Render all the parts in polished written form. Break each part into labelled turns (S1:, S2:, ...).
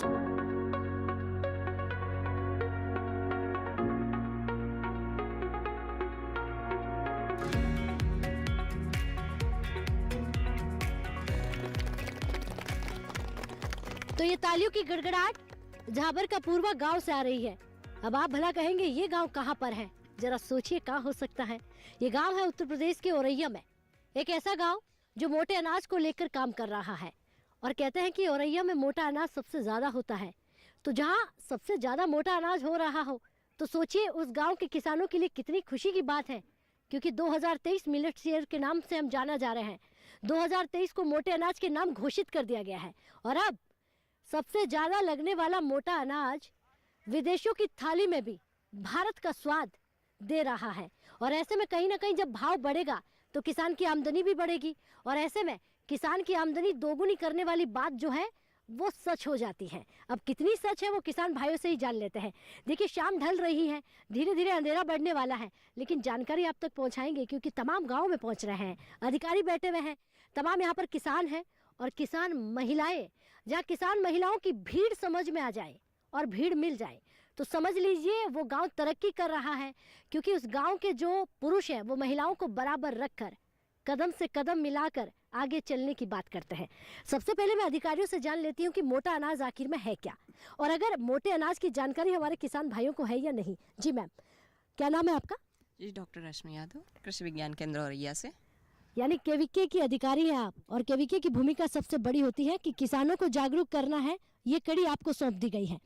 S1: तो ये तालियों की गड़गड़ाहट झाबर का पूर्वा गांव से आ रही है। अब आप भला कहेंगे ये गांव कहां पर है, जरा सोचिए कहां हो सकता है। ये गांव है उत्तर प्रदेश के औरैया में, एक ऐसा गांव जो मोटे अनाज को लेकर काम कर रहा है। और कहते हैं कि औरैया में मोटा अनाज सबसे ज्यादा होता है। तो जहां सबसे ज्यादा मोटा अनाज हो रहा हो तो सोचिए उस गाँव के किसानों के लिए कितनी खुशी की बात है, क्योंकि 2023 मिलेट्स ईयर के नाम से हम जाना जा रहे हैं। 2023 को मोटे अनाज के नाम घोषित कर दिया गया है और अब सबसे ज्यादा लगने वाला मोटा अनाज विदेशों की थाली में भी भारत का स्वाद दे रहा है। और ऐसे में कहीं ना कहीं जब भाव बढ़ेगा तो किसान की आमदनी भी बढ़ेगी और ऐसे में किसान की आमदनी दोगुनी करने वाली बात जो है वो सच हो जाती है। अब कितनी सच है वो किसान भाइयों से ही जान लेते हैं। देखिए शाम ढल रही है, धीरे धीरे अंधेरा बढ़ने वाला है, लेकिन जानकारी आप तक पहुंचाएंगे क्योंकि तमाम गाँव में पहुंच रहे हैं, अधिकारी बैठे हुए हैं, तमाम यहाँ पर किसान हैं और किसान महिलाएं। जहाँ किसान महिलाओं की भीड़ समझ में आ जाए और भीड़ मिल जाए तो समझ लीजिए वो गांव तरक्की कर रहा है, क्योंकि उस गांव के जो पुरुष हैं वो महिलाओं को बराबर रखकर कदम से कदम मिलाकर आगे चलने की बात करते हैं। सबसे पहले मैं अधिकारियों से जान लेती हूँ कि मोटा अनाज आखिर में है क्या, और अगर मोटे अनाज की जानकारी हमारे किसान भाइयों को है या नहीं। जी मैम, क्या नाम है आपका?
S2: जी डॉक्टर रश्मि यादव, कृषि विज्ञान केंद्र औरैया से।
S1: यानी केवीके की अधिकारी हैं आप, और केवीके की भूमिका सबसे बड़ी होती है कि किसानों को जागरूक करना है, ये कड़ी आपको सौंप दी गई है।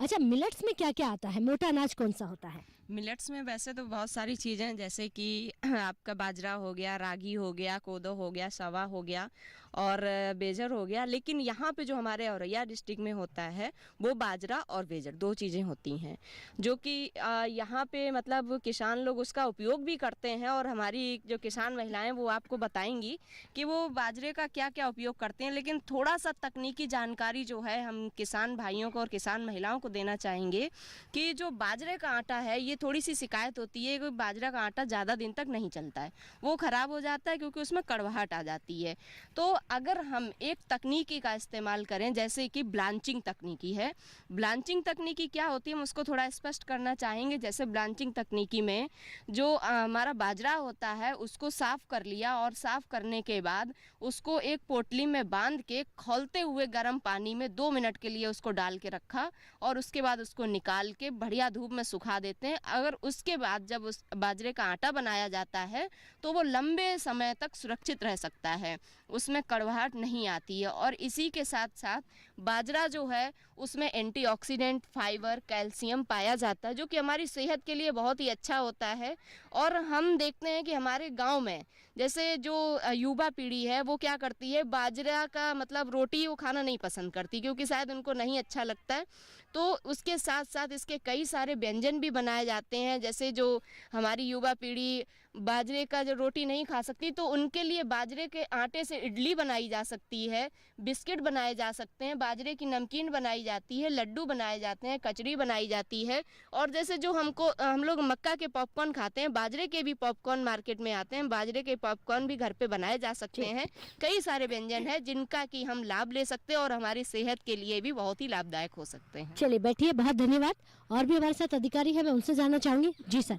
S1: अच्छा, मिलेट्स में क्या क्या आता है, मोटा अनाज कौन सा होता है?
S2: मिलेट्स में वैसे तो बहुत सारी चीज़ें हैं, जैसे कि आपका बाजरा हो गया, रागी हो गया, कोदो हो गया, सवा हो गया और बेजर हो गया। लेकिन यहाँ पे जो हमारे औरैया डिस्ट्रिक्ट में होता है वो बाजरा और बेजर दो चीज़ें होती हैं, जो कि यहाँ पे मतलब किसान लोग उसका उपयोग भी करते हैं। और हमारी जो किसान महिलाएं वो आपको बताएंगी कि वो बाजरे का क्या क्या उपयोग करते हैं। लेकिन थोड़ा सा तकनीकी जानकारी जो है हम किसान भाइयों को और किसान महिलाओं को देना चाहेंगे कि जो बाजरे का आटा है, ये थोड़ी सी शिकायत होती है कि बाजरा का आटा ज़्यादा दिन तक नहीं चलता है, वो ख़राब हो जाता है क्योंकि उसमें कड़वाहट आ जाती है। तो अगर हम एक तकनीकी का इस्तेमाल करें, जैसे कि ब्लांचिंग तकनीकी है। ब्लांचिंग तकनीकी क्या होती है हम उसको थोड़ा स्पष्ट करना चाहेंगे। जैसे ब्लांचिंग तकनीकी में जो हमारा बाजरा होता है उसको साफ़ कर लिया और साफ़ करने के बाद उसको एक पोटली में बांध के खौलते हुए गर्म पानी में 2 मिनट के लिए उसको डाल के रखा और उसके बाद उसको निकाल के बढ़िया धूप में सुखा देते हैं। अगर उसके बाद जब उस बाजरे का आटा बनाया जाता है तो वो लंबे समय तक सुरक्षित रह सकता है, उसमें कड़वाहट नहीं आती है। और इसी के साथ साथ बाजरा जो है उसमें एंटीऑक्सीडेंट, फाइबर, कैल्शियम पाया जाता है, जो कि हमारी सेहत के लिए बहुत ही अच्छा होता है। और हम देखते हैं कि हमारे गाँव में जैसे जो युवा पीढ़ी है वो क्या करती है, बाजरा का मतलब रोटी वो खाना नहीं पसंद करती क्योंकि शायद उनको नहीं अच्छा लगता है। तो उसके साथ साथ इसके कई सारे व्यंजन भी बनाए जाते हैं। जैसे जो हमारी युवा पीढ़ी बाजरे का जो रोटी नहीं खा सकती तो उनके लिए बाजरे के आटे से इडली बनाई जा सकती है, बिस्किट बनाए जा सकते हैं, बाजरे की नमकीन बनाई जाती है, लड्डू बनाए जाते हैं, कचरी बनाई जाती है। और जैसे जो हम लोग मक्का के पॉपकॉर्न खाते हैं, बाजरे के भी पॉपकॉर्न मार्केट में आते हैं, बाजरे के पॉपकॉर्न भी घर पे बनाए जा सकते हैं। कई सारे व्यंजन हैं जिनका कि हम लाभ ले सकते हैं और हमारी सेहत के लिए भी बहुत ही लाभदायक हो सकते हैं।
S1: चलिए बैठिए, बहुत धन्यवाद। और भी हमारे साथ अधिकारी है, मैं उनसे जानना चाहूंगी। जी सर,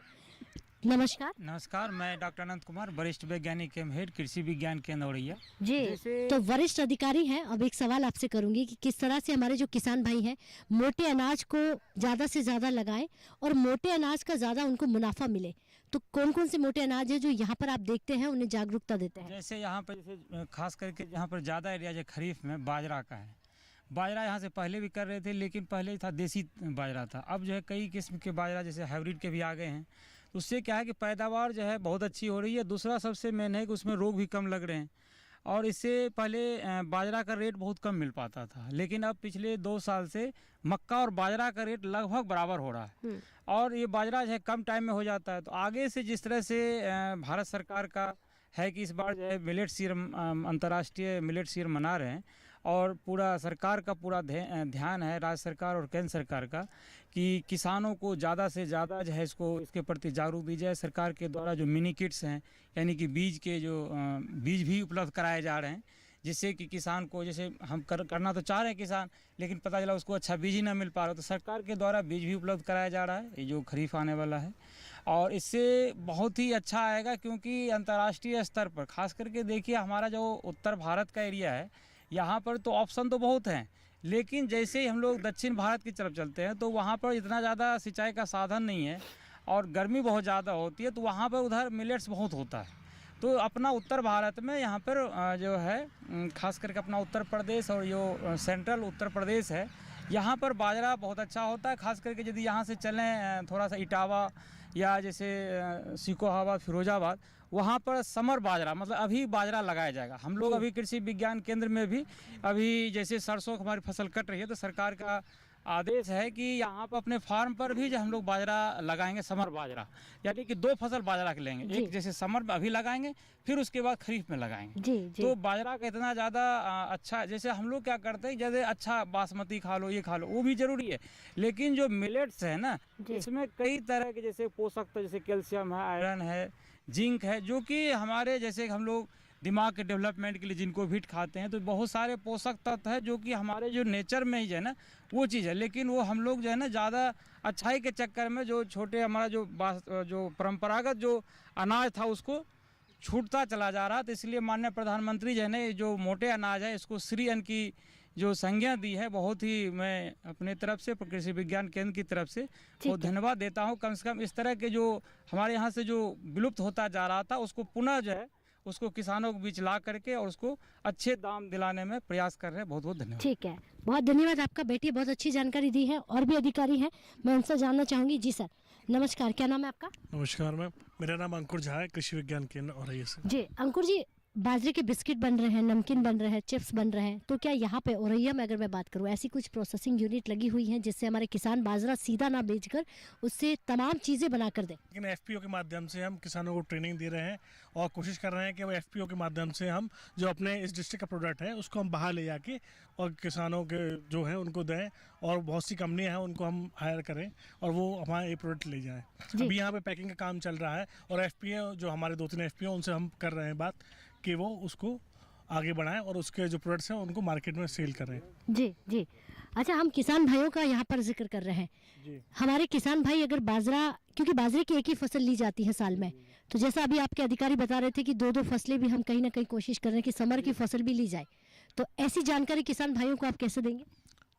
S1: नमस्कार।
S3: नमस्कार, मैं डॉक्टर अनंत कुमार, वरिष्ठ वैज्ञानिक एवं हेड कृषि विज्ञान केंद्र औरैया
S1: जी। तो वरिष्ठ अधिकारी हैं, अब एक सवाल आपसे करूंगी कि किस तरह से हमारे जो किसान भाई हैं मोटे अनाज को ज्यादा से ज्यादा लगाएं और मोटे अनाज का ज्यादा उनको मुनाफा मिले। तो कौन कौन से मोटे अनाज है जो यहाँ पर आप देखते हैं उन्हें जागरूकता देते हैं?
S3: जैसे यहाँ पर जैसे खास करके यहाँ पर ज़्यादा एरिया जो खरीफ में बाजरा का है। बाजरा यहाँ से पहले भी कर रहे थे, लेकिन पहले था देसी बाजरा था। अब जो है कई किस्म के बाजरा जैसे हाइब्रिड के भी आ गए हैं। तो उससे क्या है कि पैदावार जो है बहुत अच्छी हो रही है। दूसरा सबसे मेन है कि उसमें रोग भी कम लग रहे हैं। और इससे पहले बाजरा का रेट बहुत कम मिल पाता था, लेकिन अब पिछले 2 साल से मक्का और बाजरा का रेट लगभग बराबर हो रहा है। और ये बाजरा जो है कम टाइम में हो जाता है। तो आगे से जिस तरह से भारत सरकार का है कि इस बार जो है मिलेट्स ईयर, अंतर्राष्ट्रीय मिलेट्स ईयर मना रहे हैं और पूरा सरकार का पूरा ध्यान है, राज्य सरकार और केंद्र सरकार का, कि किसानों को ज़्यादा से ज़्यादा जो है इसके प्रति जागरूक दी जाए। सरकार के द्वारा जो मिनी किट्स हैं, यानी कि बीज के जो बीज भी उपलब्ध कराए जा रहे हैं, जिससे कि किसान को, जैसे हम करना तो चाह रहे हैं किसान, लेकिन पता चला उसको अच्छा बीज ही ना मिल पा रहा, तो सरकार के द्वारा बीज भी उपलब्ध कराया जा रहा है, ये जो खरीफ आने वाला है। और इससे बहुत ही अच्छा आएगा, क्योंकि अंतर्राष्ट्रीय स्तर पर खास करके देखिए हमारा जो उत्तर भारत का एरिया है, यहाँ पर तो ऑप्शन तो बहुत हैं, लेकिन जैसे ही हम लोग दक्षिण भारत की तरफ चलते हैं तो वहाँ पर इतना ज़्यादा सिंचाई का साधन नहीं है और गर्मी बहुत ज़्यादा होती है, तो वहाँ पर उधर मिलेट्स बहुत होता है। तो अपना उत्तर भारत में यहाँ पर जो है खास करके अपना उत्तर प्रदेश और जो सेंट्रल उत्तर प्रदेश है, यहाँ पर बाजरा बहुत अच्छा होता है। खास करके यदि यहाँ से चलें थोड़ा सा इटावा या जैसे सिकोहाबाद, फिरोजाबाद, वहाँ पर समर बाजरा, मतलब अभी बाजरा लगाया जाएगा। हम लोग अभी कृषि विज्ञान केंद्र में भी अभी जैसे सरसों हमारी फसल कट रही है, तो सरकार का आदेश है कि यहाँ पर अपने फार्म पर भी जो हम लोग बाजरा लगाएंगे, समर बाजरा, यानी कि 2 फसल बाजरा के लेंगे, एक जैसे समर में अभी लगाएंगे, फिर उसके बाद खरीफ में लगाएंगे।
S1: जी, जी।
S3: तो बाजरा का इतना ज़्यादा अच्छा, जैसे हम लोग क्या करते हैं, जैसे अच्छा बासमती खा लो, ये खा लो, वो भी जरूरी है, लेकिन जो मिलेट्स है ना, इसमें कई तरह के जैसे पोषक तत्व, जैसे कैल्शियम है, आयरन है, जिंक है, जो कि हमारे जैसे हम लोग दिमाग के डेवलपमेंट के लिए जिनको वीट खाते हैं, तो बहुत सारे पोषक तत्व है जो कि हमारे जो नेचर में ही है ना वो चीज़ है, लेकिन वो हम लोग जो है ना ज़्यादा अच्छाई के चक्कर में जो छोटे हमारा जो परंपरागत जो अनाज था उसको छूटता चला जा रहा। तो इसलिए माननीय प्रधानमंत्री जी ने जो मोटे अनाज है इसको श्री अन्न की जो संज्ञा दी है, बहुत ही मैं अपने तरफ से कृषि विज्ञान केंद्र की तरफ से बहुत धन्यवाद देता हूँ। कम से कम इस तरह के जो हमारे यहाँ से जो विलुप्त होता जा रहा था उसको पुनः जो है उसको किसानों के बीच ला करके और उसको अच्छे दाम दिलाने में प्रयास कर रहे हैं। बहुत बहुत धन्यवाद।
S1: ठीक है, बहुत धन्यवाद आपका बेटी, बहुत अच्छी जानकारी दी है। और भी अधिकारी हैं, मैं उनसे जानना चाहूँगी। जी सर नमस्कार, क्या नाम है आपका?
S4: नमस्कार मैम, मेरा नाम अंकुर झा है, कृषि विज्ञान केंद्र औरैया से।
S1: जी अंकुर जी, बाजरे के बिस्किट बन रहे हैं, नमकीन बन रहे हैं, चिप्स बन रहे हैं, तो क्या यहाँ पे औरैया में अगर मैं बात करूँ ऐसी कुछ प्रोसेसिंग यूनिट लगी हुई है जिससे हमारे किसान बाजरा सीधा ना बेचकर उससे तमाम चीज़ें बना कर दें?
S4: लेकिन एफपीओ के माध्यम से हम किसानों को ट्रेनिंग दे रहे हैं और कोशिश कर रहे हैं कि वो एफपीओ के माध्यम से हम जो अपने इस डिस्ट्रिक्ट का प्रोडक्ट है उसको हम बाहर ले जाके और किसानों के जो है उनको दें, और बहुत सी कंपनियां हैं उनको हम हायर करें और वो हमारा ये प्रोडक्ट ले जाएं। अभी यहाँ पे पैकिंग का काम चल रहा है और एफपीओ जो हमारे 2-3 एफपीओ उनसे हम कर रहे हैं बात कि वो उसको आगे बढ़ाएं और उसके जो प्रोडक्ट्स हैं उनको मार्केट में सेल करें।
S1: जी जी। अच्छा, हम किसान भाइयों का यहाँ पर जिक्र कर रहे हैं
S4: जी।
S1: हमारे किसान भाई अगर बाजरा, क्योंकि बाजरे की एक ही फसल ली जाती है साल में, तो जैसा अभी आपके अधिकारी बता रहे थे कि 2-2 फसलें भी हम कहीं ना कहीं कोशिश कर रहे हैं कि समर की फसल भी ली जाए, तो ऐसी जानकारी किसान भाइयों को आप कैसे देंगे?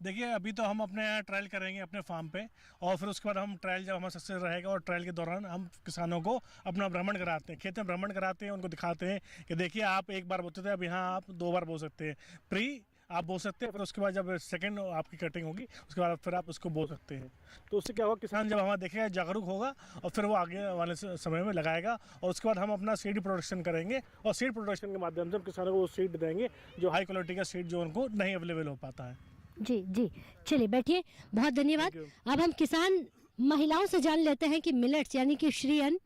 S4: देखिए अभी तो हम अपने यहाँ ट्रायल करेंगे अपने फार्म पे, और फिर उसके बाद हम ट्रायल जब हमारा सक्सेस रहेगा और ट्रायल के दौरान हम किसानों को अपना भ्रमण कराते हैं, खेत में भ्रमण कराते हैं, उनको दिखाते हैं कि देखिए आप एक बार बोते थे, अब यहाँ आप 2 बार बो सकते हैं, प्री आप बो सकते हैं, फिर उसके बाद जब सेकंड आपकी कटिंग होगी उसके बाद फिर आप उसको बो सकते हैं। तो उससे क्या होगा, किसान जब हमारा देखेगा जागरूक होगा और फिर वो आगे वाले समय में लगाएगा, और उसके बाद हम अपना सीड प्रोडक्शन करेंगे और सीड प्रोडक्शन के माध्यम से हम किसानों को वो सीड देंगे जो हाई क्वालिटी का सीड जो उनको नहीं अवेलेबल हो पाता है।
S1: जी जी, चलिए बैठिए, बहुत धन्यवाद। अब हम किसान महिलाओं से जान लेते हैं कि मिलेट्स यानी कि श्री अन्न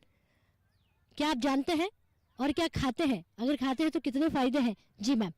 S1: क्या आप जानते हैं और क्या खाते हैं, अगर खाते हैं तो कितने फायदे हैं? जी मैम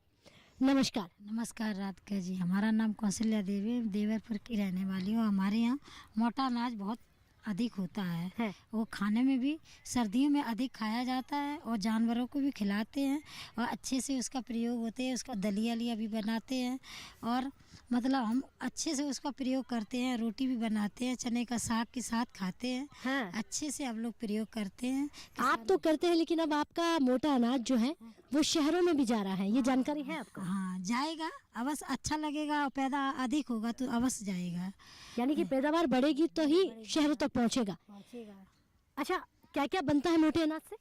S1: नमस्कार।
S5: नमस्कार राधिका जी, हमारा नाम कौशल्या देवी, देवरपुर की रहने वाली हूँ। हमारे यहाँ मोटा अनाज बहुत अधिक होता है, वो खाने में भी सर्दियों में अधिक खाया जाता है और जानवरों को भी खिलाते हैं और अच्छे से उसका प्रयोग होते हैं, उसका दलिया लिया भी बनाते हैं और मतलब हम अच्छे से उसका प्रयोग करते हैं, रोटी भी बनाते हैं, चने का साग के साथ खाते हैं।
S1: हाँ।
S5: अच्छे से हम लोग प्रयोग करते हैं।
S1: आप तो करते हैं, लेकिन अब आपका मोटा अनाज जो है वो शहरों में भी जा रहा है, ये जानकारी है आपको?
S5: हाँ जाएगा, अवश्य अच्छा लगेगा और पैदा अधिक होगा तो अवश्य जाएगा।
S1: यानी कि पैदावार बढ़ेगी तो ही शहरों तक पहुंचेगा। अच्छा, क्या क्या बनता है मोटे अनाज से?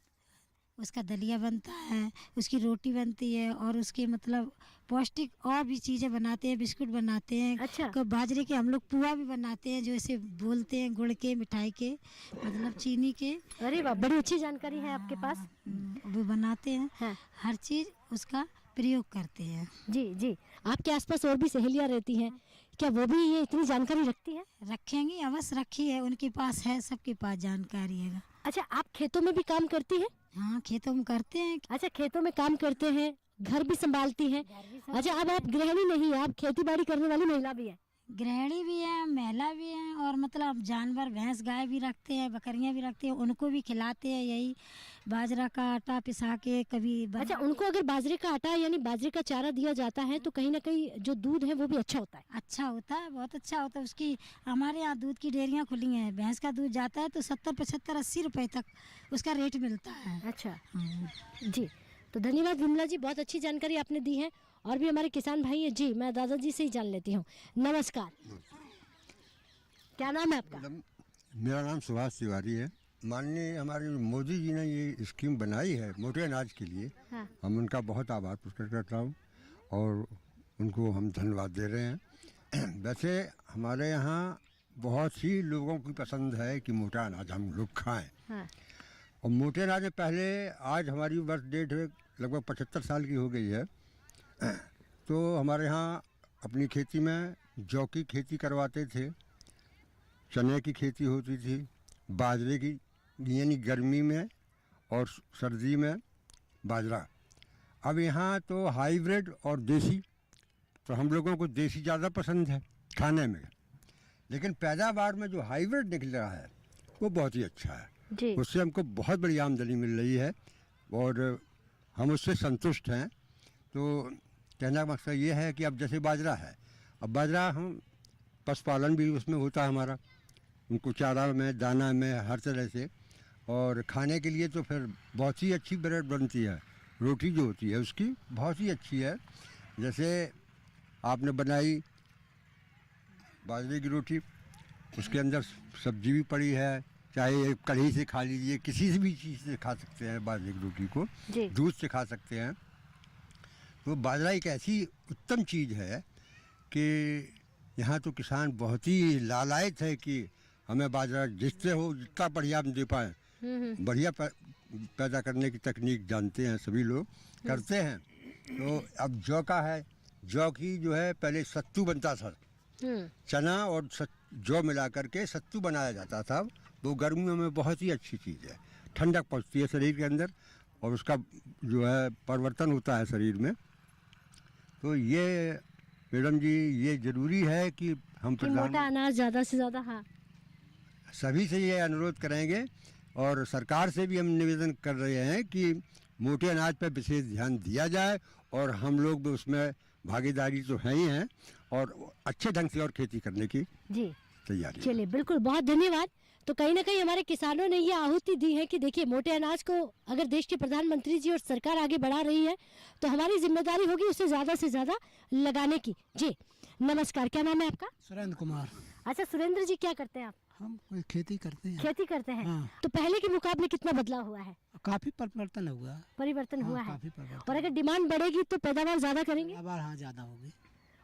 S5: उसका दलिया बनता है, उसकी रोटी बनती है और उसके मतलब पौष्टिक और भी चीज़ें बनाते हैं, बिस्कुट बनाते हैं।
S1: अच्छा।
S5: तो बाजरे के हम लोग पुआ भी बनाते हैं, जो ऐसे बोलते हैं गुड़ के, मिठाई के, मतलब चीनी के।
S1: अरे वाह, बड़ी अच्छी जानकारी है आपके पास।
S5: वो बनाते हैं।
S1: हाँ।
S5: हर चीज़ उसका प्रयोग करते हैं।
S1: जी जी। आपके आसपास और भी सहेलियाँ रहती हैं, क्या वो भी ये इतनी जानकारी रखती हैं?
S5: रखेंगी, अवश्य रखी है, उनके पास है, सबके पास जानकारी है।
S1: अच्छा, आप खेतों में भी काम करती हैं?
S5: हाँ खेतों में करते हैं।
S1: अच्छा, खेतों में काम करते हैं, घर भी संभालती हैं। अच्छा, अब आप गृहिणी नहीं, आप खेती बाड़ी करने वाली महिला भी हैं।
S5: गृहिणी भी हैं, महिला भी हैं, और मतलब जानवर भैंस गाय भी रखते हैं, बकरियां भी रखते हैं, उनको भी खिलाते हैं यही बाजरा का आटा पिसा के कभी
S1: अच्छा, उनको अगर बाजरे का आटा यानी बाजरे का चारा दिया जाता है तो कहीं ना कहीं जो दूध है वो भी अच्छा होता है।
S5: अच्छा होता है, बहुत अच्छा होता है। उसकी हमारे यहाँ दूध की डेयरियाँ खुली हैं, भैंस का दूध जाता है तो 70, 75, 80 रुपए तक उसका रेट मिलता है।
S1: अच्छा
S5: हाँ।
S1: जी, तो धन्यवाद विमला जी, बहुत अच्छी जानकारी आपने दी है। और भी हमारे किसान भाई हैं जी, मैं दादाजी से ही जान लेती हूँ। नमस्कार, क्या नाम है आपका?
S6: मेरा नाम सुभाष तिवारी है। माननीय हमारे मोदी जी ने ये स्कीम बनाई है मोटे अनाज के लिए,
S1: हाँ।
S6: हम उनका बहुत आभार प्रकट करता हूँ और उनको हम धन्यवाद दे रहे हैं। वैसे हमारे यहाँ बहुत सी लोगों की पसंद है कि मोटा अनाज हम लोग खाएं,
S1: हाँ।
S6: और मोटे अनाज में पहले, आज हमारी बर्थ डेट है लगभग 75 साल की हो गई है, तो हमारे यहाँ अपनी खेती में जौ की खेती करवाते थे, चने की खेती होती थी, बाजरे की, यानी गर्मी में और सर्दी में बाजरा। अब यहाँ तो हाइब्रिड और देसी, तो हम लोगों को देसी ज़्यादा पसंद है खाने में, लेकिन पैदावार में जो हाइब्रिड निकल रहा है वो बहुत ही अच्छा है
S1: जी।
S6: उससे हमको बहुत बड़ी आमदनी मिल रही है और हम उससे संतुष्ट हैं। तो कहने का मकसद ये है कि अब जैसे बाजरा है, अब बाजरा हम पशुपालन भी उसमें होता है हमारा, उनको चारा में, दाना में, हर तरह से, और खाने के लिए तो फिर बहुत ही अच्छी ब्रेड बनती है, रोटी जो होती है उसकी बहुत ही अच्छी है। जैसे आपने बनाई बाजरे की रोटी, उसके अंदर सब्जी भी पड़ी है, चाहे कढ़ी से खा लीजिए, किसी से भी चीज़ से खा सकते हैं बाजरे की रोटी को,
S1: जी।
S6: दूध से खा सकते हैं। तो बाजरा एक ऐसी उत्तम चीज़ है कि यहाँ तो किसान बहुत ही लालायत है कि हमें बाजरा जिससे हो जितना बढ़िया हम दे पाएँ, बढ़िया पैदा करने की तकनीक जानते हैं सभी लोग, करते हैं। तो अब जौ का है, जौ की जो है पहले सत्तू बनता था, चना और जौ मिला करके सत्तू बनाया जाता था। वो गर्मियों में बहुत ही अच्छी चीज़ है, ठंडक पहुँचती है शरीर के अंदर और उसका जो है परिवर्तन होता है शरीर में। तो ये मैडम जी, ये ज़रूरी है कि हम
S1: मोटा अनाज ज़्यादा से ज़्यादा, हाँ,
S6: सभी से ये अनुरोध करेंगे और सरकार से भी हम निवेदन कर रहे हैं कि मोटे अनाज पर विशेष ध्यान दिया जाए और हम लोग भी उसमें भागीदारी तो है ही हैं और अच्छे ढंग से और खेती करने की
S1: जी
S6: तैयारी।
S1: चलिए, बिल्कुल, बहुत धन्यवाद। तो कहीं ना कहीं हमारे किसानों ने ये आहुति दी है कि देखिए, मोटे अनाज को अगर देश के प्रधानमंत्री जी और सरकार आगे बढ़ा रही है तो हमारी जिम्मेदारी होगी उसे ज़्यादा से ज़्यादा लगाने की। जी नमस्कार, क्या नाम है आपका?
S7: सुरेंद्र कुमार।
S1: अच्छा सुरेंद्र जी, क्या करते हैं आप?
S7: हम कोई खेती करते हैं।
S1: खेती करते हैं।
S7: हाँ।
S1: तो पहले के मुकाबले कितना बदलाव हुआ है?
S7: काफी परिवर्तन हुआ।
S1: परिवर्तन
S7: हाँ,
S1: हुआ है।
S7: काफी परिवर्तन।
S1: और अगर डिमांड बढ़ेगी तो पैदावार ज्यादा करेंगे।
S7: पैदावार हाँ ज्यादा होगी।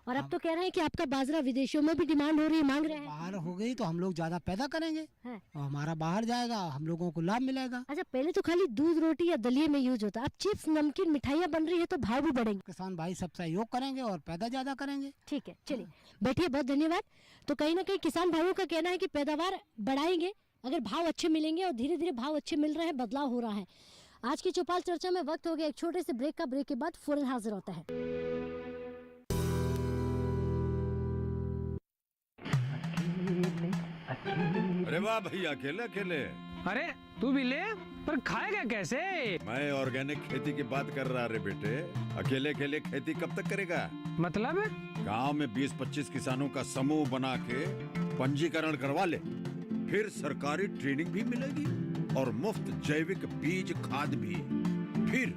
S1: और अब तो कह रहे हैं कि आपका बाजरा विदेशों में भी डिमांड हो रही है, मांग रहे हैं।
S7: बाहर हो गई तो हम लोग ज्यादा पैदा करेंगे
S1: है।
S7: और हमारा बाहर जाएगा, हम लोगों को लाभ मिलेगा।
S1: अच्छा, पहले तो खाली दूध, रोटी या दलिये में यूज होता, अब चिप्स, नमकीन, मिठाइयाँ बन रही है तो भाव भी बढ़ेंगे।
S7: किसान भाई सब सहयोग करेंगे और पैदा ज्यादा करेंगे।
S1: ठीक है, चलिए बैठिए, बहुत धन्यवाद। तो कहीं ना कहीं किसान भाइयों का कहना है कि पैदावार बढ़ाएंगे अगर भाव अच्छे मिलेंगे, और धीरे धीरे भाव अच्छे मिल रहे हैं, बदलाव हो रहा है। आज की चौपाल चर्चा में वक्त हो गया एक छोटे से ब्रेक का। ब्रेक के बाद फौरन हाजिर होता है।
S8: अरे वाह भैया, अकेले अकेले।
S9: अरे तू भी ले, पर खाएगा कैसे?
S8: मैं ऑर्गेनिक खेती की बात कर रहा रे बेटे। अकेले अकेले खेती कब तक करेगा?
S9: मतलब
S8: गांव में 20-25 किसानों का समूह बना के पंजीकरण करवा ले, फिर सरकारी ट्रेनिंग भी मिलेगी और मुफ्त जैविक बीज खाद भी। फिर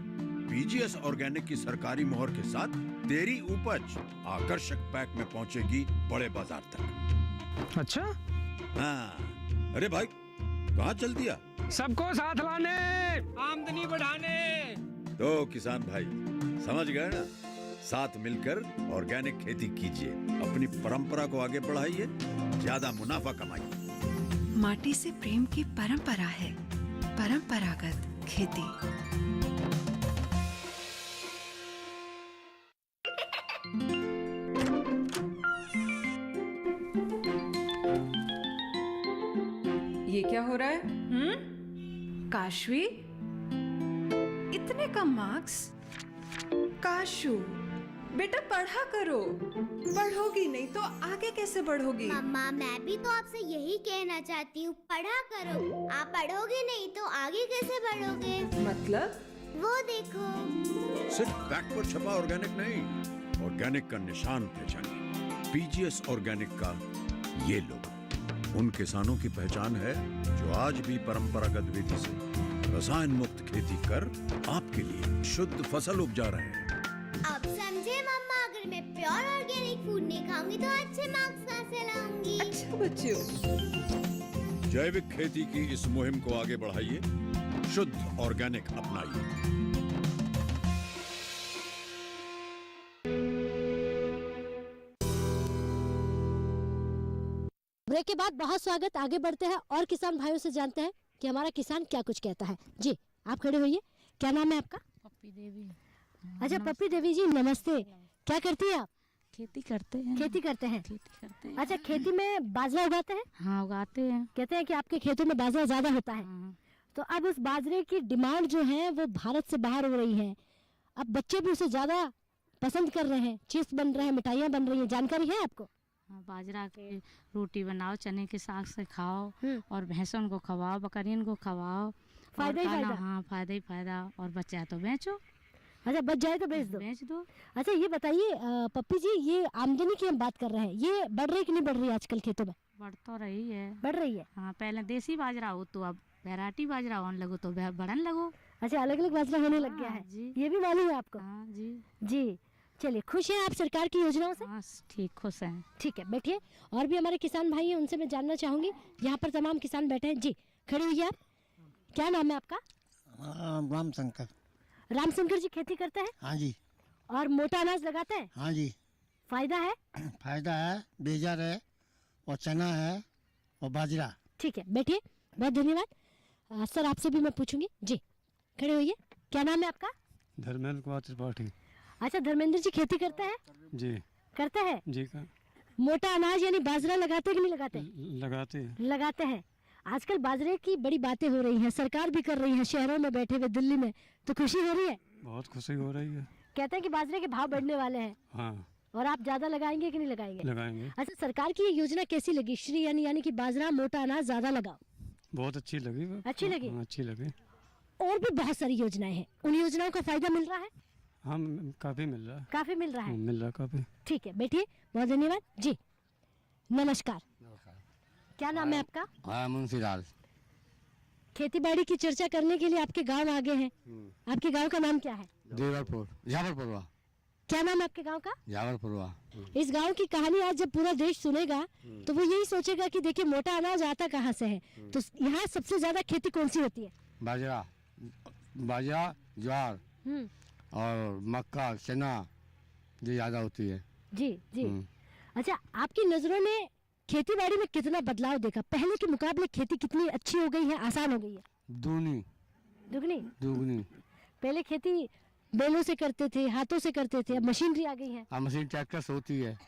S8: पीजीएस ऑर्गेनिक की सरकारी मोहर के साथ तेरी उपज आकर्षक पैक में पहुंचेगी बड़े बाजार तक।
S9: अच्छा,
S8: हाँ। अरे भाई, कहाँ चल दिया?
S9: सबको साथ लाने, आमदनी बढ़ाने।
S8: तो किसान भाई समझ गए ना, साथ मिलकर ऑर्गेनिक खेती कीजिए, अपनी परंपरा को आगे बढ़ाइए, ज्यादा मुनाफा कमाइए।
S10: माटी से प्रेम की परंपरा है परंपरागत खेती।
S11: ये क्या हो रहा है? काशवी, इतने कम मार्क्स? काशू, बेटा पढ़ा करो, पढ़ोगी नहीं तो आगे कैसे बढ़ोगी?
S12: मम्मा मैं भी तो आपसे यही कहना चाहती हूँ, पढ़ा करो। आप पढ़ोगे नहीं तो आगे कैसे बढ़ोगे?
S11: मतलब?
S12: वो देखो।
S8: सिर्फ बैक पर छपा ऑर्गेनिक नहीं, ऑर्गेनिक का निशान पहचानिए। पीजीएस ऑर्गेनिक का ये लोगो उन किसानों की पहचान है जो आज भी परंपरागत विधि से रसायन मुक्त खेती कर आपके लिए शुद्ध फसल उपजा रहे हैं।
S12: अब समझे मम्मा, अगर मैं प्योर ऑर्गेनिक फूड नहीं खाऊंगी तो अच्छे मार्क्स कहाँ से लाऊंगी?
S11: अच्छा बच्चों,
S8: जैविक खेती की इस मुहिम को आगे बढ़ाइए, शुद्ध ऑर्गेनिक अपनाइए।
S1: ब्रेक के बाद बहुत स्वागत। आगे बढ़ते हैं और किसान भाइयों से जानते हैं कि हमारा किसान क्या कुछ कहता है। जी आप खड़े होइए, क्या नाम है आपका?
S5: पप्पी देवी।
S1: अच्छा पप्पी देवी जी नमस्ते, क्या करती है आप?
S5: खेती करते हैं।
S1: खेती करते हैं।
S5: खेती करते हैं।
S1: अच्छा खेती में बाजरा उगाते हैं?
S5: हाँ उगाते हैं।
S1: कहते हैं कि आपके खेतों में बाजरा ज्यादा होता है।
S5: हाँ।
S1: तो अब उस बाजरे की डिमांड जो है वो भारत से बाहर हो रही है, अब बच्चे भी उसे ज्यादा पसंद कर रहे हैं, चिप्स बन रहे हैं, मिठाइयाँ बन रही हैं, जानकारी है आपको?
S5: बाजरा के रोटी बनाओ, चने के साग से खाओ और भैंसों को खवाओ, बकरियों को खवाओ,
S1: फायदा ही फायदा।
S5: हाँ फायदा ही फायदा, और बचा तो बेचो।
S1: अच्छा बच जाए तो बेच
S5: दो।
S1: अच्छा ये बताइए पप्पी जी, ये आमदनी की हम बात कर रहे हैं, ये बढ़ रही कि नहीं बढ़ रही है आजकल खेतों में?
S5: बढ़ तो रही है।
S1: बढ़ रही है।
S5: हाँ पहले देसी बाजरा हो तो अब वैरायटी बाजरा होने लगो तो बढ़न लगो।
S1: अच्छा अलग अलग बाजरा होने लग गया है
S5: जी।
S1: ये भी मालूम है आपको?
S5: हाँ जी।
S1: जी चलिए, खुश हैं आप सरकार की योजनाओं से?
S5: हाँ ठीक, खुश हैं।
S1: ठीक है बैठिए, और भी हमारे किसान भाई हैं उनसे मैं जानना चाहूंगी। यहाँ पर तमाम किसान बैठे हैं। जी खड़े हुई आप, क्या नाम है आपका?
S7: रामशंकर।
S1: रामशंकर जी खेती करते हैं?
S7: हाँ जी।
S1: और मोटा अनाज लगाते हैं?
S7: हाँ जी।
S1: फायदा है?
S7: फायदा है, बेजर है और चना है और बाजरा।
S1: ठीक है बैठिए, बहुत धन्यवाद। सर आपसे भी मैं पूछूंगी। जी खड़े होइए, क्या नाम है आपका?
S3: धर्मेंद्र कुमार त्रिपाठी।
S1: अच्छा धर्मेंद्र जी खेती करते हैं?
S3: जी
S1: करते हैं।
S3: जी
S1: मोटा अनाज यानी बाजरा लगाते हैं कि नहीं लगाते?
S3: लगाते हैं।
S1: लगाते हैं। आजकल बाजरे की बड़ी बातें हो रही हैं, सरकार भी कर रही है, शहरों में बैठे हुए दिल्ली में, तो खुशी हो रही है?
S3: बहुत खुशी हो रही है।
S1: कहते हैं कि बाजरे के भाव बढ़ने वाले हैं।
S3: हाँ
S1: और आप ज्यादा लगाएंगे कि नहीं लगाएंगे?
S3: लगाएंगे।
S1: अच्छा सरकार की ये योजना कैसी लगी, श्री यानी कि बाजरा मोटा अनाज ज्यादा लगाओ?
S3: बहुत अच्छी लगी।
S1: अच्छी लगी?
S3: अच्छी लगी।
S1: और भी बहुत सारी योजनाएं हैं, उन योजनाओं का फायदा मिल रहा है?
S3: हम काफी मिल रहा है।
S1: काफी मिल रहा है।
S3: मिल रहा काफी।
S1: ठीक है बैठिए, बहुत धन्यवाद। जी नमस्कार, क्या नाम है आपका?
S7: हाँ मुंशीलाल।
S1: खेती बाड़ी की चर्चा करने के लिए आपके गांव आ गए हैं। आपके गांव का नाम क्या है?
S7: देवरपुर, जावरपुरवा।
S1: क्या नाम है आपके गांव का?
S7: जावरपुरवा।
S1: इस गांव की कहानी आज जब पूरा देश सुनेगा तो वो यही सोचेगा कि देखिए मोटा अनाज आता कहाँ से है। तो यहाँ सबसे ज्यादा खेती कौन सी होती है?
S7: बाजरा, ज्वार और मक्का, चना जो ज्यादा होती है।
S1: जी जी। अच्छा आपकी नजरों में खेती बाड़ी में कितना बदलाव देखा? पहले के मुकाबले खेती कितनी अच्छी हो गई है, आसान हो गई है? दुगनी। पहले खेती बैलों से करते थे, हाथों से करते थे, अब मशीनरी आ गई है।
S7: हाँ मशीन ट्रैक्टर से होती है।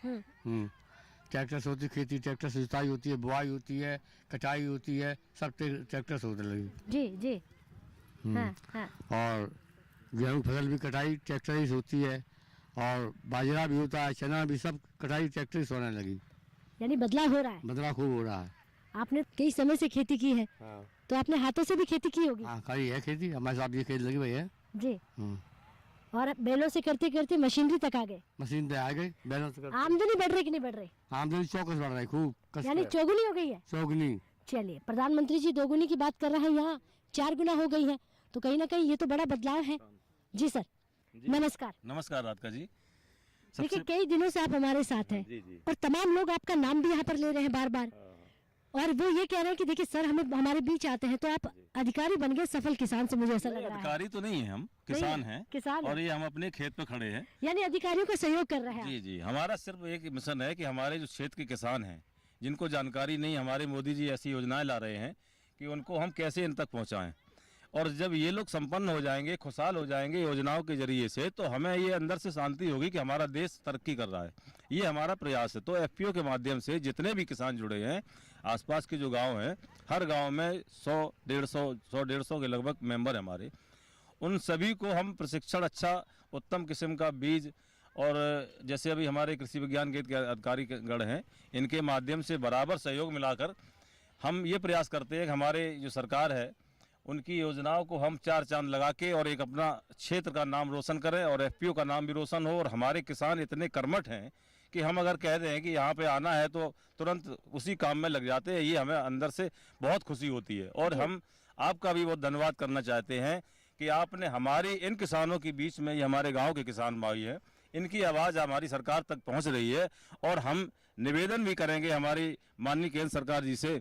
S7: ट्रैक्टर से होती खेती, ट्रैक्टर से जुताई होती है, बुआई होती है, कटाई होती है, सब ट्रैक्टर से होने लगी।
S1: जी जी। हाँ, हाँ।
S7: और गेहूँ फसल भी कटाई ट्रैक्टर ही से होती है, और बाजरा भी होता है, चना भी, सब कटाई ट्रैक्टर से होने लगी।
S1: यानी बदलाव हो रहा है।
S7: बदलाव खूब हो रहा है।
S1: आपने कई समय से खेती की है।
S7: हाँ।
S1: तो आपने हाथों से भी खेती की होगी?
S7: हाँ करी है खेती, हमारे साथ ये खेती लगी हुई है
S1: जी। और बैलों से करते करते मशीनरी तक आ गए।
S7: मशीन पे आ गई, बैलों से करते।
S1: आमदनी बढ़ रही कि नहीं बढ़ रही?
S7: आमदनी चौकस बढ़ रही खूब,
S1: यानी चौगुनी हो गई है।
S7: चौगुनी।
S1: चलिए प्रधानमंत्री जी दोगुनी की बात कर रहे हैं, यहाँ 4 गुना हो गई है, तो कहीं ना कहीं ये तो बड़ा बदलाव है। जी सर नमस्कार।
S13: नमस्कार राधिका जी।
S1: देखिए कई दिनों से आप हमारे साथ हैं और तमाम लोग आपका नाम भी यहाँ पर ले रहे हैं बार बार, और वो ये कह रहे हैं कि देखिए सर हमें हमारे बीच आते हैं, तो आप अधिकारी बन गए सफल किसान से, मुझे ऐसा लग रहा है।
S13: अधिकारी तो नहीं है, हम किसान हैं।
S1: किसान
S13: और ये हम अपने खेत पे खड़े हैं,
S1: यानी अधिकारियों का सहयोग कर रहे हैं।
S13: जी जी। हमारा सिर्फ एक मिशन है कि हमारे जो क्षेत्र के किसान हैं जिनको जानकारी नहीं, हमारे मोदी जी ऐसी योजनाएं ला रहे हैं कि उनको हम कैसे इन तक पहुँचाएं, और जब ये लोग संपन्न हो जाएंगे, खुशहाल हो जाएंगे योजनाओं के जरिए से, तो हमें ये अंदर से शांति होगी कि हमारा देश तरक्की कर रहा है। ये हमारा प्रयास है। तो एफपीओ के माध्यम से जितने भी किसान जुड़े हैं, आसपास के जो गांव हैं, हर गांव में 100-150 के लगभग मेंबर हैं हमारे, उन सभी को हम प्रशिक्षण, अच्छा उत्तम किस्म का बीज और जैसे अभी हमारे कृषि विज्ञान केंद्र के अधिकारी गण हैं, इनके माध्यम से बराबर सहयोग मिलाकर हम ये प्रयास करते हैं कि हमारे जो सरकार है उनकी योजनाओं को हम चार चांद लगा के और एक अपना क्षेत्र का नाम रोशन करें और एफपीओ का नाम भी रोशन हो। और हमारे किसान इतने कर्मठ हैं कि हम अगर कह दें कि यहाँ पे आना है तो तुरंत उसी काम में लग जाते हैं। ये हमें अंदर से बहुत खुशी होती है। और हम आपका भी बहुत धन्यवाद करना चाहते हैं कि आपने हमारी इन किसानों के बीच में, ये हमारे गाँव के किसान भाई हैं, इनकी आवाज़ हमारी सरकार तक पहुँच रही है। और हम निवेदन भी करेंगे हमारी माननीय केंद्र सरकार जी से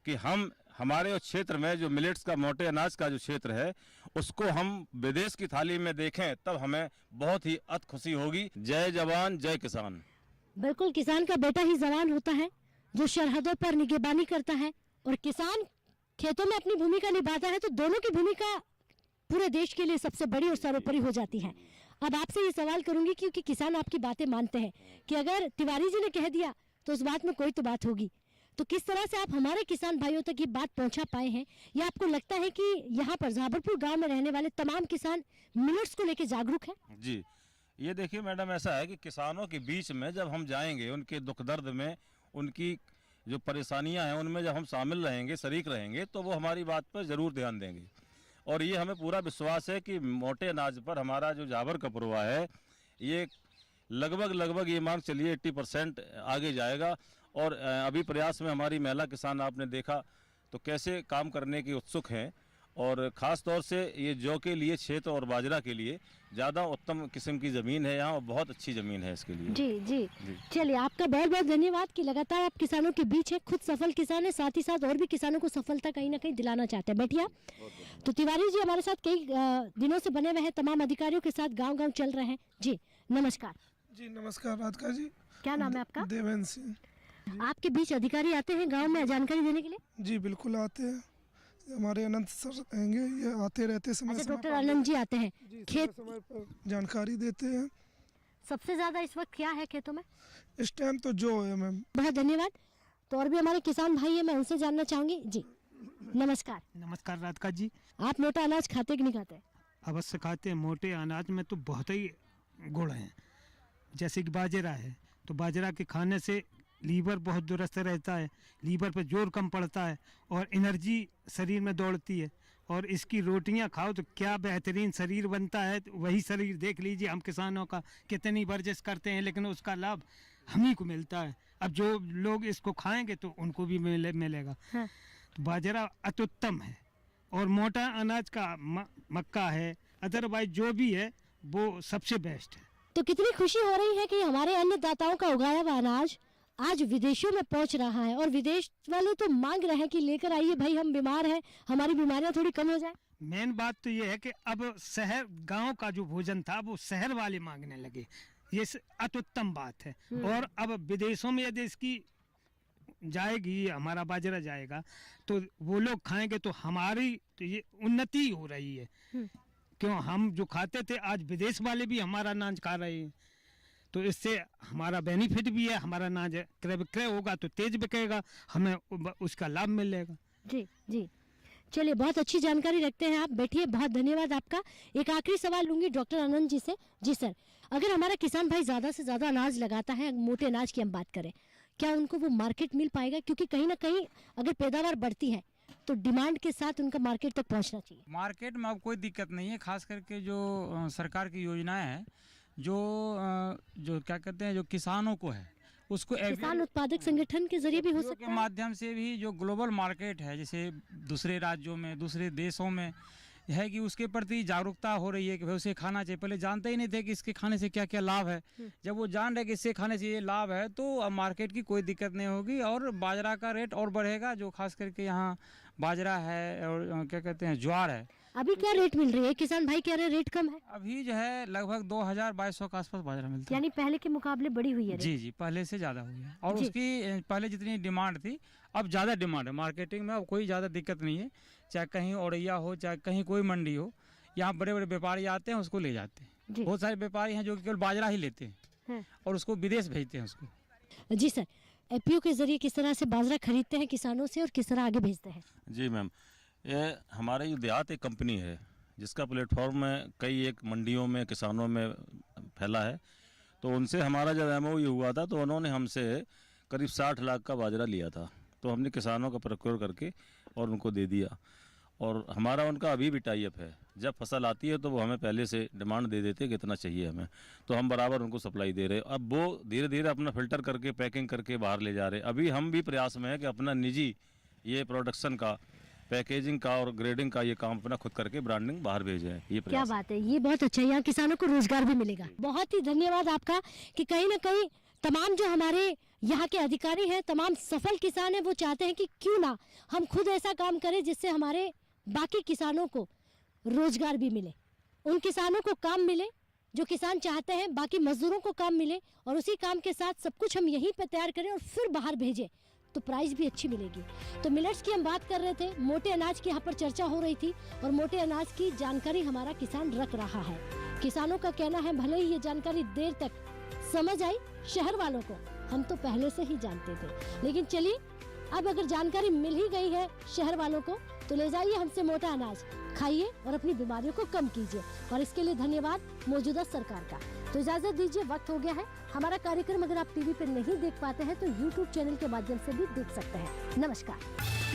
S13: कि हम हमारे उस क्षेत्र में जो मिलेट्स का, मोटे अनाज का जो क्षेत्र है, उसको हम विदेश की थाली में देखें, तब हमें बहुत ही अति खुशी होगी। जय जवान जय किसान।
S1: बिल्कुल, किसान का बेटा ही जवान होता है जो सरहदों पर निगरानी करता है, और किसान खेतों में अपनी भूमिका निभाता है, तो दोनों की भूमिका पूरे देश के लिए सबसे बड़ी और सर्वोपरि हो जाती है। अब आपसे ये सवाल करूंगी, क्योंकि किसान आपकी बातें मानते हैं कि अगर तिवारी जी ने कह दिया तो उस बात में कोई तो बात होगी। तो किस तरह से आप हमारे किसान भाइयों तक ये बात पहुंचा पाए हैं, या आपको लगता है कि यहाँ पर झाबरपुर गांव में रहने वाले तमाम किसान मिलेट्स को लेकर जागरूक हैं?
S13: जी, ये देखिए मैडम, ऐसा है कि किसानों के बीच में जब हम जाएंगे, उनके दुख दर्द में, उनकी जो परेशानियां हैं उनमें जब हम शामिल रहेंगे, शरीक रहेंगे, तो वो हमारी बात पर ज़रूर ध्यान देंगे। और ये हमें पूरा विश्वास है कि मोटे अनाज पर हमारा जो जाबर का पुरवा है, ये लगभग ये मान चलिए 80% आगे जाएगा। और अभी प्रयास में हमारी महिला किसान आपने देखा तो कैसे काम करने की उत्सुक हैं। और ख़ास तौर से ये जौ के लिए क्षेत्र और बाजरा के लिए ज़्यादा उत्तम किस्म की ज़मीन है यहाँ, और बहुत अच्छी ज़मीन है इसके लिए।
S1: जी जी, चलिए आपका बहुत बहुत धन्यवाद कि लगातार आप किसानों के बीच है। खुद सफल किसान है, साथ ही साथ और भी किसानों को सफलता कहीं ना कहीं दिलाना चाहते हैं। बैठिए आप। तो तिवारी जी हमारे साथ कई दिनों से बने हुए हैं, तमाम अधिकारियों के साथ गाँव चल रहे हैं। जी नमस्कार।
S14: जी नमस्कार राधिका जी।
S1: क्या नाम है आपका?
S14: देवेंद्र सिंह।
S1: आपके बीच अधिकारी आते हैं गांव में जानकारी देने के लिए?
S14: जी बिल्कुल आते हैं, हमारे अनंत सर रहेंगे, ये आते रहते समय।
S1: अच्छा, डॉक्टर आनंद जी आते हैं,
S14: खेत समय पर जानकारी देते हैं।
S1: सबसे ज्यादा इस वक्त क्या है खेतों में?
S14: इस टाइम तो जो है मैम।
S1: बहुत धन्यवाद। तो और भी हमारे किसान भाई है, मैं उनसे जानना चाहूंगी। जी नमस्कार।
S15: नमस्कार राधिका जी।
S1: आप मोटा अनाज खाते कि नहीं खाते?
S15: अवश्य खाते हैं। मोटे अनाज में तो बहुत ही गुण हैं। जैसे कि बाजरा है, तो बाजरा के खाने से लीवर बहुत दुरुस्त रहता है, लीवर पर जोर कम पड़ता है और एनर्जी शरीर में दौड़ती है। और इसकी रोटियां खाओ तो क्या बेहतरीन शरीर बनता है। तो वही शरीर देख लीजिए, हम किसानों का कितनी वर्जिश करते हैं, लेकिन उसका लाभ हम ही को मिलता है। अब जो लोग इसको खाएंगे तो उनको भी मिलेगा।
S1: हाँ।
S15: तो बाजरा अत्युत्तम है। और मोटा अनाज का मक्का है, अदरवाइज जो भी है वो सबसे बेस्ट है।
S1: तो कितनी खुशी हो रही है कि हमारे अन्नदाताओं का उगाया हुआ अनाज आज विदेशों में पहुंच रहा है, और विदेश वाले तो मांग रहे हैं कि लेकर आइए भाई, हम बीमार हैं, हमारी बीमारियां थोड़ी कम हो जाए।
S15: मेन बात तो ये है कि अब शहर गांव का जो भोजन था वो शहर वाले मांगने लगे, ये अत्युत्तम बात है। और अब विदेशों में यदि इसकी जाएगी, हमारा बाजरा जाएगा, तो वो लोग खाएंगे तो हमारी तो ये उन्नति हो रही है। क्यों, हम जो खाते थे आज विदेश वाले भी हमारा अनाज खा रहे हैं, तो इससे हमारा बेनिफिट भी है। हमारा अनाज क्रय विक्रय होगा तो तेज बिकेगा, हमें उसका लाभ मिलेगा।
S1: जी जी, चलिए बहुत अच्छी जानकारी रखते हैं आप। बैठिए, बहुत धन्यवाद आपका। एक आखिरी सवाल लूंगी डॉक्टर आनंद जी से। जी सर, अगर हमारा किसान भाई ज्यादा से ज्यादा अनाज लगाता है, मोटे अनाज की हम बात करें, क्या उनको वो मार्केट मिल पाएगा? क्योंकि कहीं ना कहीं अगर पैदावार बढ़ती है तो डिमांड के साथ उनका मार्केट तक पहुंचना चाहिए।
S3: मार्केट में अब कोई दिक्कत नहीं है, खास करके जो सरकार की योजनाएं हैं, जो क्या कहते हैं, जो किसानों को है उसको
S1: किसान उत्पादक संगठन के जरिए भी हो सकता है,
S3: के माध्यम से भी जो ग्लोबल मार्केट है, जैसे दूसरे राज्यों में, दूसरे देशों में है कि उसके प्रति जागरूकता हो रही है कि भाई उसे खाना चाहिए। पहले जानते ही नहीं थे कि इसके खाने से क्या क्या लाभ है। जब वो जान रहे कि इससे खाने से ये लाभ है, तो अब मार्केट की कोई दिक्कत नहीं होगी और बाजरा का रेट और बढ़ेगा। जो खास करके यहाँ बाजरा है और क्या कहते हैं ज्वार है।
S1: अभी क्या रेट मिल रही है? किसान भाई कह रहे रेट कम है।
S3: अभी जो है लगभग 2000-2200 के आसपास बाजरा मिलता है।
S1: यानी पहले के मुकाबले बढ़ी हुई है।
S3: जी जी, पहले से ज़्यादा हुई है। और उसकी पहले जितनी डिमांड थी अब ज़्यादा डिमांड है मार्केटिंग में। अब कोई ज़्यादा दिक्कत नहीं है, चाहे कहीं औरैया हो, चाहे कहीं कोई मंडी हो, यहाँ बड़े बड़े व्यापारी आते हैं, उसको ले जाते हैं। बहुत सारे व्यापारी हैं जो केवल बाजरा ही लेते हैं और उसको विदेश भेजते हैं उसको।
S1: जी सर, एपीओ के जरिए किस तरह से बाजरा खरीदते हैं किसानों से और किस तरह आगे भेजते हैं?
S13: जी मैम, ये हमारे जो देहात एक कंपनी है जिसका प्लेटफॉर्म में कई एक मंडियों में किसानों में फैला है। तो तो उनसे हमारा जब MOU हुआ था तो उन्होंने हमसे करीब 60 लाख का बाजरा लिया था, तो हमने किसानों का प्रोक्योर करके और उनको दे दिया। और हमारा उनका अभी भी टाई अप है, जब फसल आती है तो वो हमें पहले से डिमांड दे देते हैं कितना चाहिए हमें, तो हम बराबर उनको सप्लाई दे रहे हैं। अब वो धीरे धीरे अपना फिल्टर करके पैकिंग करके बाहर ले जा रहे हैं। अभी हम भी प्रयास में है कि अपना निजी ये प्रोडक्शन का, पैकेजिंग का और ग्रेडिंग का ये काम अपना खुद करके ब्रांडिंग बाहर भेजे हैं। ये
S1: क्या बात है, ये बहुत अच्छा है। यहाँ किसानों को रोजगार भी मिलेगा। बहुत ही धन्यवाद आपका कि कहीं ना कहीं तमाम जो हमारे यहाँ के अधिकारी हैं, तमाम सफल किसान हैं, वो चाहते हैं कि क्यों ना हम खुद ऐसा काम करें जिससे हमारे बाकी किसानों को रोजगार भी मिले, उन किसानों को काम मिले जो किसान चाहते हैं, बाकी मजदूरों को काम मिले और उसी काम के साथ सब कुछ हम यहीं पे तैयार करें और फिर बाहर भेजें तो प्राइस भी अच्छी मिलेगी। तो मिलेट्स की हम बात कर रहे थे, मोटे अनाज की यहाँ पर चर्चा हो रही थी और मोटे अनाज की जानकारी हमारा किसान रख रहा है। किसानों का कहना है भले ही ये जानकारी देर तक समझ आई शहर वालों को, हम तो पहले से ही जानते थे, लेकिन चलिए अब अगर जानकारी मिल ही गई है शहर वालों को तो ले जाइए हमसे मोटा अनाज, खाइए और अपनी बीमारियों को कम कीजिए। और इसके लिए धन्यवाद मौजूदा सरकार का। तो इजाजत दीजिए, वक्त हो गया है। हमारा कार्यक्रम अगर आप टीवी पे नहीं देख पाते हैं तो YouTube चैनल के माध्यम से भी देख सकते हैं। नमस्कार।